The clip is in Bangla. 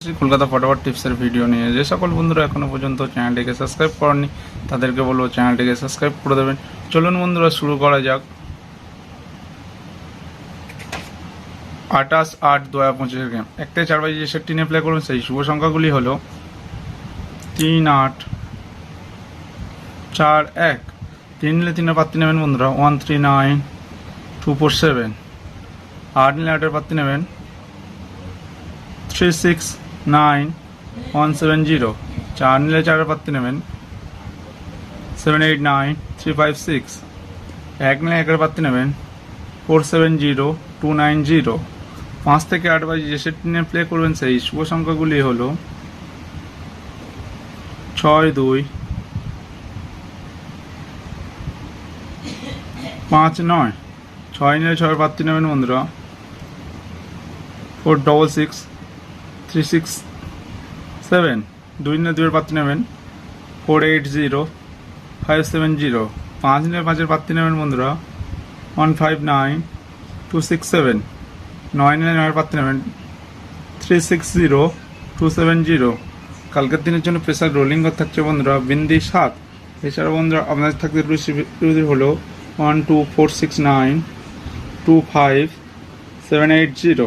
কলকাতা ফটাফট টিপসের ভিডিও নিয়ে যে সকল বন্ধুরা এখনো পর্যন্ত চ্যানেলটিকে সাবস্ক্রাইব করেননি তাদেরকে বলবো চ্যানেলটিকে সাবস্ক্রাইব করে দেবেন। চলুন বন্ধুরা শুরু করা যাক। 28-8-2025 গেম 1 থেকে 4 বাজে যে সেটটি নিয়ে প্লে করুন সেই শুভ সংখ্যাগুলি হলো 3, 8, 4, 1। 3 নিলে 3-এর পাত্তি নেবেন বন্ধুরা 1, 3, 9, 2, 4, 7। 8 নিলে 8-এর পাত্তি নেবেন 3, 6, 9, 1, 7, 0। 4 নিলে 4-এর পাত্তি নেবেন 7, 8, 9, 3, 5, 6। 1 নিলে 1-এর পাত্তি নেবেন 4, 7, 0, 2, 9, 0। 5 থেকে 8 বাজে যে সেটটি নিয়ে প্লে করবেন সেই শুভ সংখ্যাগুলি হলো 6, 2, 5, 9। 6 নিলে 6-এর পাত্তি নেবেন বন্ধুরা 4, 6, 6, 3, 6, 7। 2 নিলে 2-এর পাত্তি নেবেন 4, 8, 0, 5, 7, 0। 5 নিলে 5-এর পাত্তি নেবেন বন্ধুরা 1, 5, 9, 2, 6, 7। 9 নিলে 9-এর পাত্তি নেবেন 3, 6, 0, 2, 7, 0। কালকের দিনের জন্য প্রেসার রোলিং ঘর থাকছে বন্ধুরা বিন্দি 7। এছাড়া বন্ধুরা আপনাদের থাকতে রুচি হলো 1, 2, 4, 6, 9, 2, 5, 7, 8, 0।